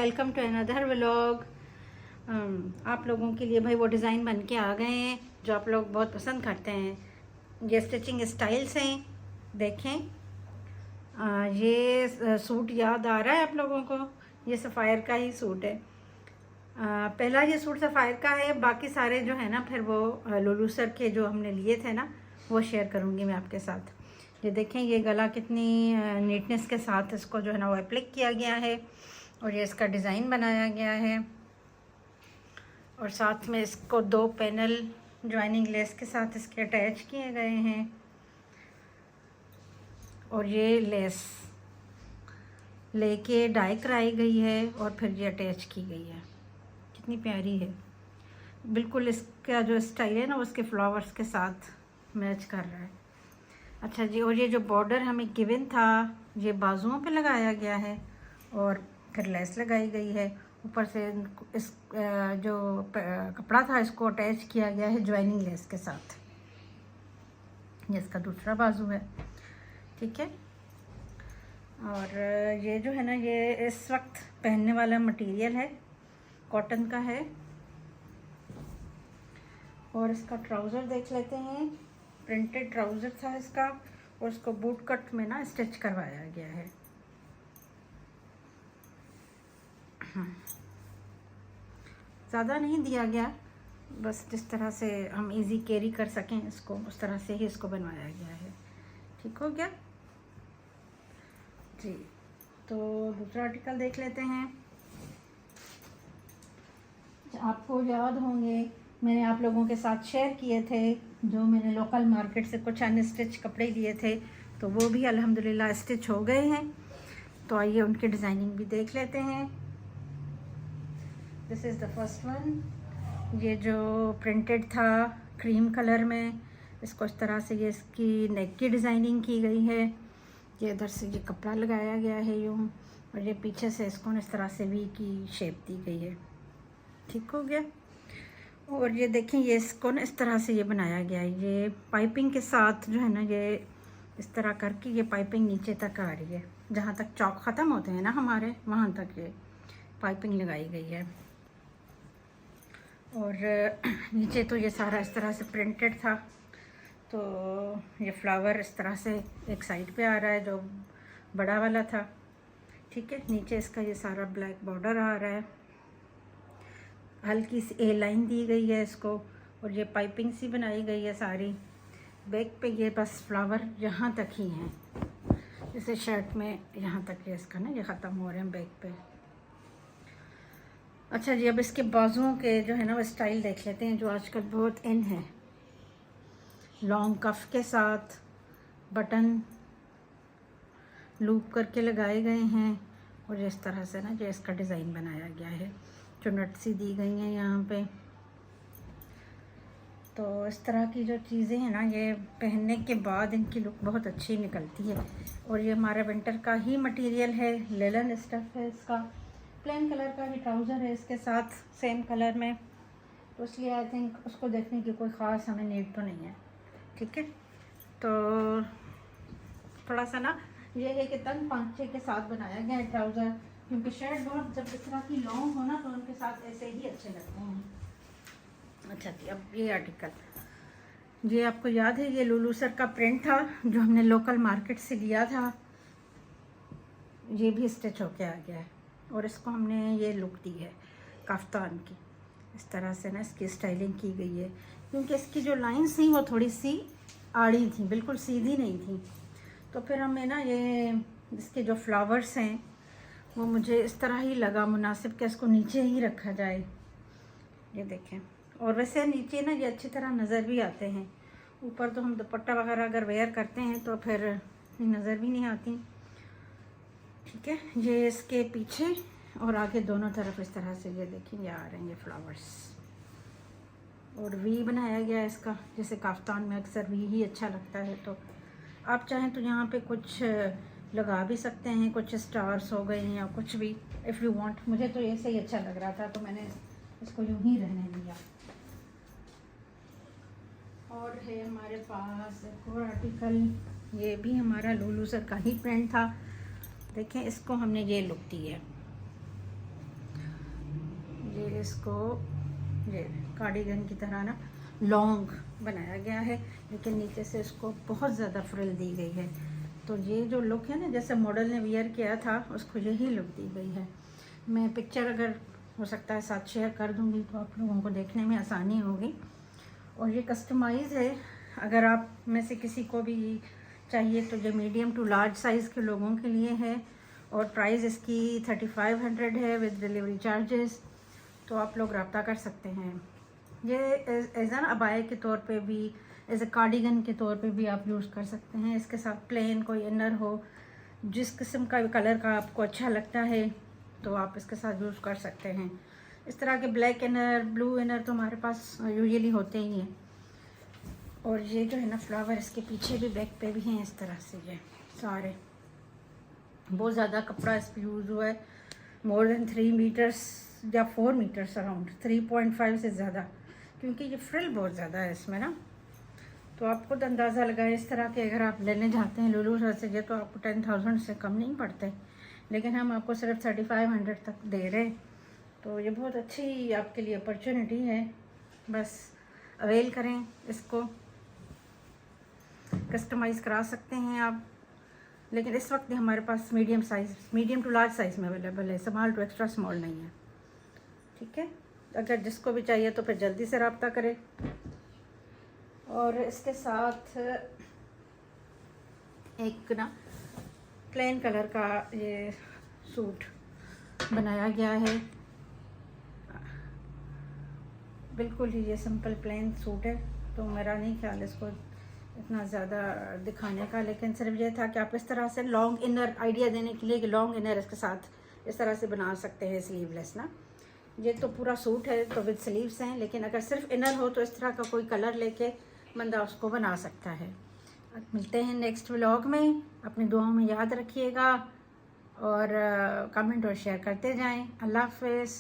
Welcome to another vlog. आप लोगों के लिए भाई वो डिज़ाइन बन के आ गए हैं जो आप लोग बहुत पसंद करते हैं। ये स्टिचिंग स्टाइल्स हैं, देखें। ये सूट याद आ रहा है आप लोगों को? ये सफ़ायर का ही सूट है। पहला ये सूट सफ़ायर का है, बाकी सारे जो है ना फिर वो लुलू सर के जो हमने लिए थे ना वो शेयर करूँगी मैं आपके साथ। ये देखें, ये गला कितनी नीटनेस के साथ इसको जो है ना वो एप्लिक किया गया है और ये इसका डिज़ाइन बनाया गया है और साथ में इसको 2 पैनल ज्वाइनिंग लेस के साथ इसके अटैच किए गए हैं और ये लेस लेके डाई कराई गई है और फिर ये अटैच की गई है। कितनी प्यारी है, बिल्कुल इसका जो स्टाइल है ना उसके फ्लावर्स के साथ मैच कर रहा है। अच्छा जी, और ये जो बॉर्डर हमें गिवन था ये बाजुओं पे लगाया गया है और फिर लेस लगाई गई है। ऊपर से इस जो कपड़ा था इसको अटैच किया गया है ज्वाइनिंग लेस के साथ। ये इसका दूसरा बाजू है, ठीक है। और ये जो है ना ये इस वक्त पहनने वाला मटेरियल है, कॉटन का है। और इसका ट्राउज़र देख लेते हैं, प्रिंटेड ट्राउज़र था इसका और इसको बूट कट में ना स्टिच करवाया गया है। ज़्यादा नहीं दिया गया, बस जिस तरह से हम इजी कैरी कर सकें इसको उस तरह से ही इसको बनवाया गया है। ठीक हो गया जी। तो दूसरा आर्टिकल देख लेते हैं। आपको याद होंगे मैंने आप लोगों के साथ शेयर किए थे जो मैंने लोकल मार्केट से कुछ अनस्टिच कपड़े लिए थे, तो वो भी अल्हम्दुलिल्लाह स्टिच हो गए हैं। तो आइए उनकी डिज़ाइनिंग भी देख लेते हैं। This is the first one. ये जो प्रिंटेड था क्रीम कलर में, इसको इस तरह से ये इसकी नेक की डिज़ाइनिंग की गई है। ये इधर से ये कपड़ा लगाया गया है यूँ, और ये पीछे से इसको इस तरह से वी की शेप दी गई है। ठीक हो गया। और ये देखें, ये इसको ना इस तरह से ये बनाया गया है, ये पाइपिंग के साथ जो है ना ये इस तरह करके ये पाइपिंग नीचे तक आ रही है। जहाँ तक चौक ख़त्म होते हैं ना हमारे, वहाँ तक ये पाइपिंग लगाई गई है। और नीचे तो ये सारा इस तरह से प्रिंटेड था, तो ये फ्लावर इस तरह से एक साइड पे आ रहा है जो बड़ा वाला था, ठीक है। नीचे इसका ये सारा ब्लैक बॉर्डर आ रहा है, हल्की सी ए लाइन दी गई है इसको और ये पाइपिंग सी बनाई गई है सारी। बैक पे ये बस फ्लावर यहाँ तक ही हैं, जैसे शर्ट में यहाँ तक ये इसका ना ये ख़त्म हो रहे हैं बैक पे। अच्छा जी, अब इसके बाजुओं के जो है ना वो स्टाइल देख लेते हैं जो आजकल बहुत इन है। लॉन्ग कफ के साथ बटन लूप करके लगाए गए हैं और इस तरह से ना जो इसका डिज़ाइन बनाया गया है, जो नट सी दी गई हैं यहाँ पे। तो इस तरह की जो चीज़ें हैं ना ये पहनने के बाद इनकी लुक बहुत अच्छी निकलती है। और ये हमारा विंटर का ही मटेरियल है, लेलन स्टफ है इसका। प्लेन कलर का भी ट्राउज़र है इसके साथ सेम कलर में, तो इसलिए आई थिंक उसको देखने की कोई ख़ास हमें नीड तो नहीं है, ठीक है। तो थोड़ा सा ना ये है कि तंग पांचे के साथ बनाया गया है ट्राउज़र, क्योंकि शर्ट बहुत जब इस तरह की लॉन्ग हो ना तो उनके साथ ऐसे ही अच्छे लगते हैं। अच्छा जी, अब ये आर्टिकल, ये आपको याद है ये लुलू सर का प्रिंट था जो हमने लोकल मार्केट से लिया था। ये भी स्टिच होके आ गया है और इसको हमने ये लुक दी है कफ्तान की। इस तरह से ना इसकी स्टाइलिंग की गई है, क्योंकि इसकी जो लाइंस थी वो थोड़ी सी आड़ी थी, बिल्कुल सीधी नहीं थी। तो फिर हमें ना ये इसके जो फ्लावर्स हैं वो मुझे इस तरह ही लगा मुनासिब कि इसको नीचे ही रखा जाए। ये देखें, और वैसे नीचे ना ये अच्छी तरह नज़र भी आते हैं। ऊपर तो हम दुपट्टा वगैरह अगर वेयर करते हैं तो फिर नज़र भी नहीं आती, ठीक है। ये इसके पीछे और आगे दोनों तरफ इस तरह से ये देखें ये आ रहे हैं ये फ्लावर्स, और वी बनाया गया है इसका, जैसे काफ्तान में अक्सर वी ही अच्छा लगता है। तो आप चाहें तो यहाँ पे कुछ लगा भी सकते हैं, कुछ स्टार्स हो गए या कुछ भी, इफ़ यू वांट। मुझे तो ऐसे ही अच्छा लग रहा था तो मैंने इसको यूँ ही रहने दिया। और है हमारे पास एक और आर्टिकल, ये भी हमारा लुलू सर का ही प्रिंट था। देखें, इसको हमने ये लुक दी है, ये इसको ये कार्डिगन की तरह ना लॉन्ग बनाया गया है, लेकिन नीचे से इसको बहुत ज़्यादा फ्रिल दी गई है। तो ये जो लुक है ना, जैसे मॉडल ने वियर किया था उसको यही लुक दी गई है। मैं पिक्चर अगर हो सकता है साथ शेयर कर दूँगी तो आप लोगों को देखने में आसानी होगी। और ये कस्टमाइज़ है, अगर आप में से किसी को भी चाहिए तो ये मीडियम टू लार्ज साइज़ के लोगों के लिए है। और प्राइस इसकी 3500 है विद डिलीवरी चार्जेस। तो आप लोग रब्ता कर सकते हैं। ये एज एन अबाया के तौर पे भी, एज ए कार्डिगन के तौर पे भी आप यूज़ कर सकते हैं। इसके साथ प्लेन कोई इनर हो, जिस किस्म का कलर का आपको अच्छा लगता है तो आप इसके साथ यूज़ कर सकते हैं। इस तरह के ब्लैक इनर, ब्लू इनर तो हमारे पास यूजुअली होते ही हैं। और ये जो है ना फ्लावर, इसके पीछे भी बैक पे भी हैं इस तरह से। ये सारे बहुत ज़्यादा कपड़ा इस पर यूज़ हुआ है, मोर देन 3 मीटर्स या 4 मीटर्स अराउंड, 3.5 से ज़्यादा, क्योंकि ये फ्रिल बहुत ज़्यादा है इसमें ना। तो आप खुद अंदाज़ा लगाए, इस तरह के अगर आप लेने जाते हैं लुलू से ये तो आपको 10,000 से कम नहीं पड़ते, लेकिन हम आपको सिर्फ 3500 तक दे रहे। तो ये बहुत अच्छी आपके लिए अपॉर्चुनिटी है, बस अवेल करें इसको। कस्टमाइज़ करा सकते हैं आप, लेकिन इस वक्त हमारे पास medium size, medium to large size में अवेलेबल है, स्मॉल टू एक्स्ट्रा स्मॉल नहीं है। ठीक है, अगर जिसको भी चाहिए तो फिर जल्दी से रब्ता करें। और इसके साथ एक ना प्लेन कलर का ये सूट बनाया गया है, बिल्कुल ही ये सिंपल प्लेन सूट है। तो मेरा नहीं ख्याल इसको इतना ज़्यादा दिखाने का, लेकिन सिर्फ ये था कि आप इस तरह से लॉन्ग इनर आइडिया देने के लिए कि लॉन्ग इनर इसके साथ इस तरह से बना सकते हैं स्लीवलेस ना। ये तो पूरा सूट है तो विद स्लीव्स हैं, लेकिन अगर सिर्फ इनर हो तो इस तरह का कोई कलर लेके बंदा उसको बना सकता है। मिलते हैं नेक्स्ट व्लॉग में, अपनी दुआओं में याद रखिएगा और कमेंट और शेयर करते जाएं। अल्लाह हाफ़िज़।